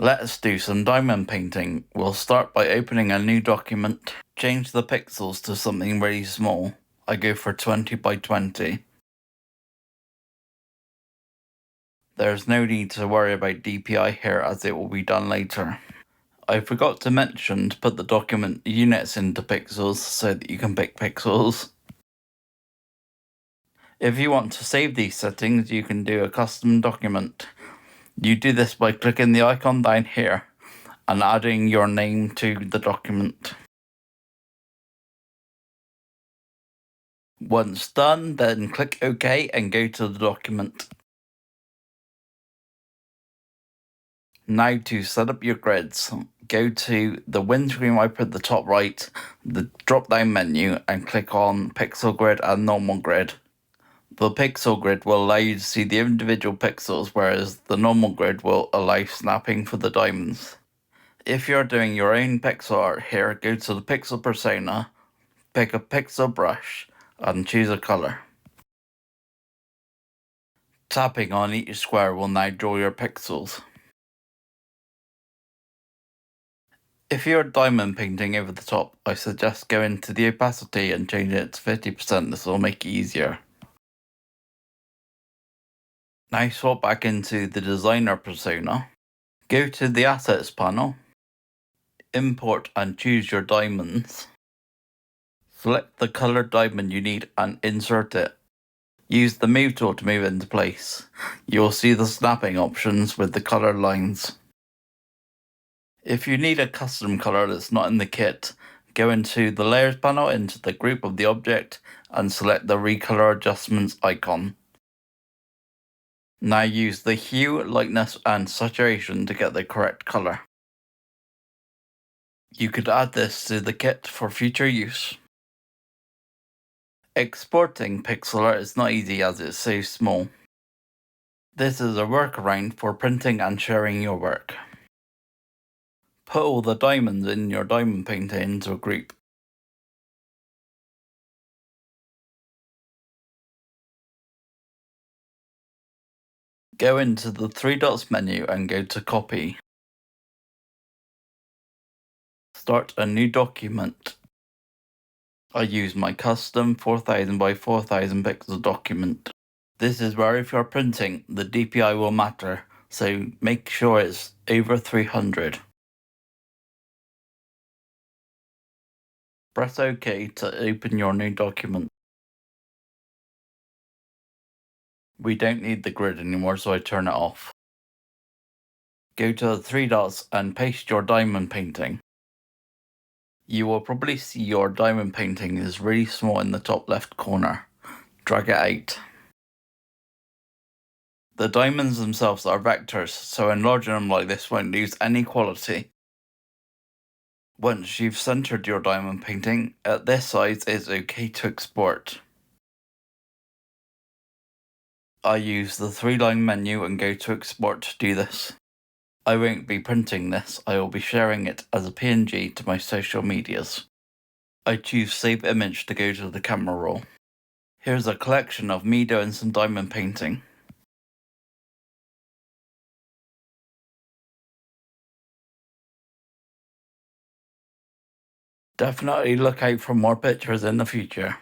Let's do some diamond painting. We'll start by opening a new document. Change the pixels to something really small. I go for 20 by 20. There's no need to worry about DPI here as it will be done later. I forgot to mention to put the document units into pixels so that you can pick pixels. If you want to save these settings, you can do a custom document. You do this by clicking the icon down here and adding your name to the document. Once done, then click OK and go to the document. Now to set up your grids, go to the windscreen wiper at the top right, the drop down menu, and click on Pixel Grid and Normal Grid. The pixel grid will allow you to see the individual pixels, whereas the normal grid will allow snapping for the diamonds. If you're doing your own pixel art here, go to the pixel persona, pick a pixel brush, and choose a color. Tapping on each square will now draw your pixels. If you're diamond painting over the top, I suggest going to the opacity and change it to 50%. This will make it easier. Now swap back into the designer persona. Go to the assets panel. Import and choose your diamonds. Select the colored diamond you need and insert it. Use the move tool to move it into place. You'll see the snapping options with the color lines. If you need a custom color that's not in the kit, go into the layers panel into the group of the object and select the recolor adjustments icon. Now use the hue, lightness and saturation to get the correct color. You could add this to the kit for future use. Exporting pixel art is not easy as it's so small. This is a workaround for printing and sharing your work. Put all the diamonds in your diamond painter into a group. Go into the three dots menu and go to copy. Start a new document. I use my custom 4000 by 4000 pixel document. This is where if you're printing, the DPI will matter, so make sure it's over 300. Press OK to open your new document. We don't need the grid anymore, so I turn it off. Go to the three dots and paste your diamond painting. You will probably see your diamond painting is really small in the top left corner. Drag it out. The diamonds themselves are vectors, so enlarging them like this won't lose any quality. Once you've centered your diamond painting, at this size it's okay to export. I use the three-line menu and go to export to do this. I won't be printing this, I will be sharing it as a PNG to my social medias. I choose Save Image to go to the camera roll. Here's a collection of me doing some diamond painting. Definitely look out for more pictures in the future.